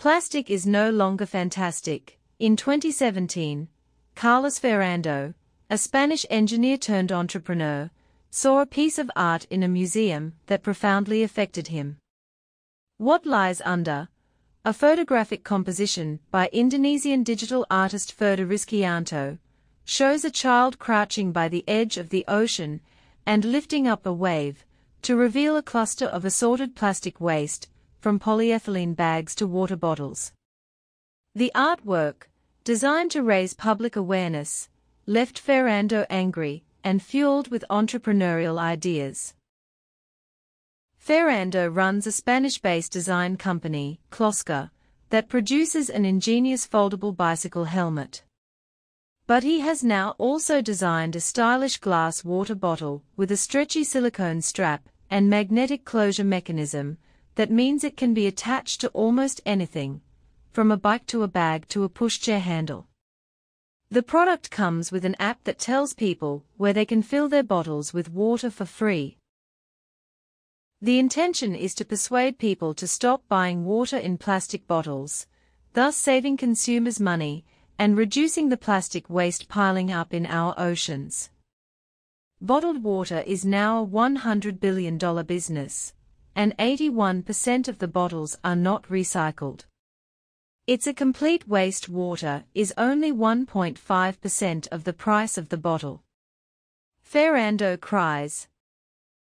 Plastic is no longer fantastic. In 2017, Carlos Ferrando, a Spanish engineer turned entrepreneur, saw a piece of art in a museum that profoundly affected him. What Lies Under? A photographic composition by Indonesian digital artist Ferda Rizkyanto, shows a child crouching by the edge of the ocean and lifting up a wave to reveal a cluster of assorted plastic waste, from polyethylene bags to water bottles. The artwork, designed to raise public awareness, left Ferrando angry and fueled with entrepreneurial ideas. Ferrando runs a Spanish-based design company, Closca, that produces an ingenious foldable bicycle helmet. But he has now also designed a stylish glass water bottle with a stretchy silicone strap and magnetic closure mechanism that means it can be attached to almost anything, from a bike to a bag to a pushchair handle. The product comes with an app that tells people where they can fill their bottles with water for free. The intention is to persuade people to stop buying water in plastic bottles, thus saving consumers money and reducing the plastic waste piling up in our oceans. Bottled water is now a $100 billion business, and 81% of the bottles are not recycled. It's a complete waste. Water is only 1.5% of the price of the bottle. Ferrando cries.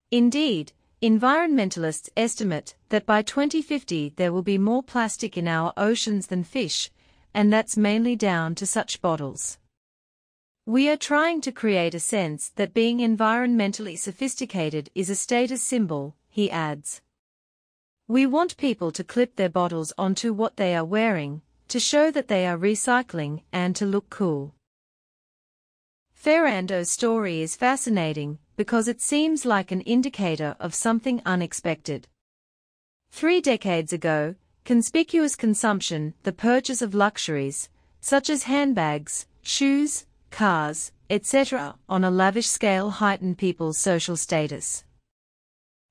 Indeed, environmentalists estimate that by 2050 there will be more plastic in our oceans than fish, and that's mainly down to such bottles. We are trying to create a sense that being environmentally sophisticated is a status symbol, he adds. We want people to clip their bottles onto what they are wearing, to show that they are recycling and to look cool. Ferrando's story is fascinating because it seems like an indicator of something unexpected. 3 decades ago, conspicuous consumption, the purchase of luxuries, such as handbags, shoes, cars, etc., on a lavish scale heightened people's social status.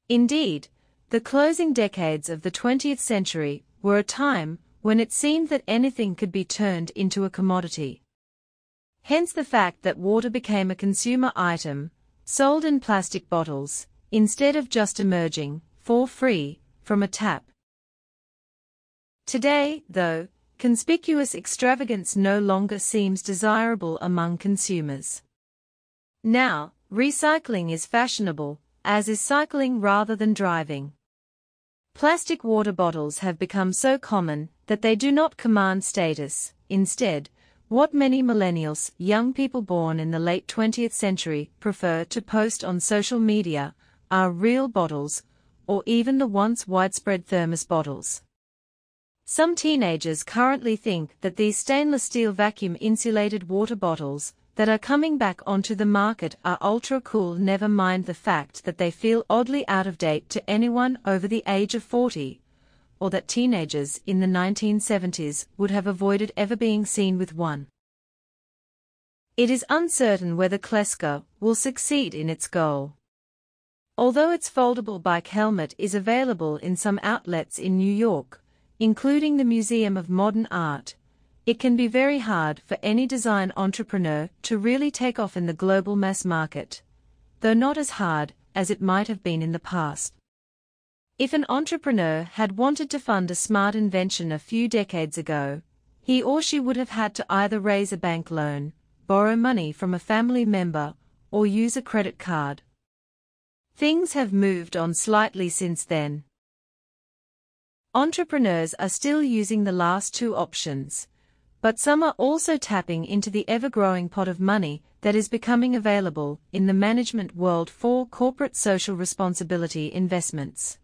Indeed, the closing decades of the 20th century were a time when it seemed that anything could be turned into a commodity. Hence the fact that water became a consumer item, sold in plastic bottles, instead of just emerging, for free, from a tap. Today, though, conspicuous extravagance no longer seems desirable among consumers. Now, recycling is fashionable, as is cycling rather than driving. Plastic water bottles have become so common that they do not command status. Instead, what many millennials, young people born in the late 20th century, prefer to post on social media are real bottles, or even the once widespread thermos bottles. Some teenagers currently think that these stainless steel vacuum-insulated water bottles that are coming back onto the market are ultra cool. Never mind the fact that they feel oddly out of date to anyone over the age of 40, or that teenagers in the 1970s would have avoided ever being seen with one. It is uncertain whether Closca will succeed in its goal. Although its foldable bike helmet is available in some outlets in New York, including the Museum of Modern Art, it can be very hard for any design entrepreneur to really take off in the global mass market, though not as hard as it might have been in the past. If an entrepreneur had wanted to fund a smart invention a few decades ago, he or she would have had to either raise a bank loan, borrow money from a family member, or use a credit card. Things have moved on slightly since then. Entrepreneurs are still using the last 2 options, but some are also tapping into the ever-growing pot of money that is becoming available in the management world for corporate social responsibility investments.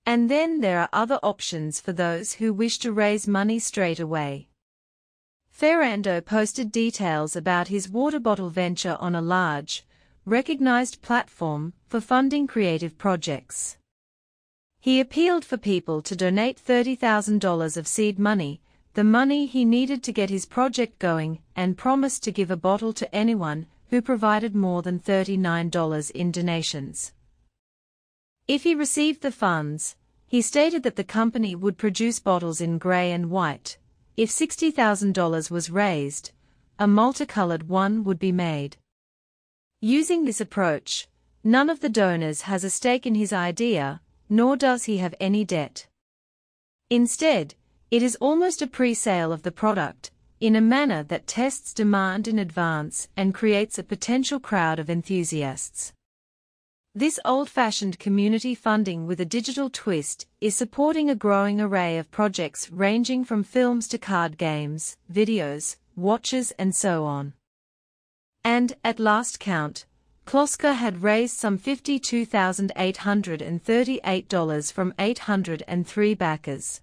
And then there are other options for those who wish to raise money straight away. Ferrando posted details about his water bottle venture on a large, recognized platform for funding creative projects. He appealed for people to donate $30,000 of seed money, the money he needed to get his project going, and promised to give a bottle to anyone who provided more than $39 in donations. If he received the funds, He stated that the company would produce bottles in gray and white. If $60,000 was raised, a multicolored one would be made. Using this approach, none of the donors has a stake in his idea, nor does he have any debt. Instead, it is almost a pre-sale of the product, in a manner that tests demand in advance and creates a potential crowd of enthusiasts. This old-fashioned community funding with a digital twist is supporting a growing array of projects ranging from films to card games, videos, watches and so on. And, at last count, Kloska had raised some $52,838 from 803 backers.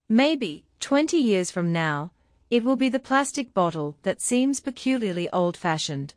Maybe, 20 years from now, it will be the plastic bottle that seems peculiarly old-fashioned.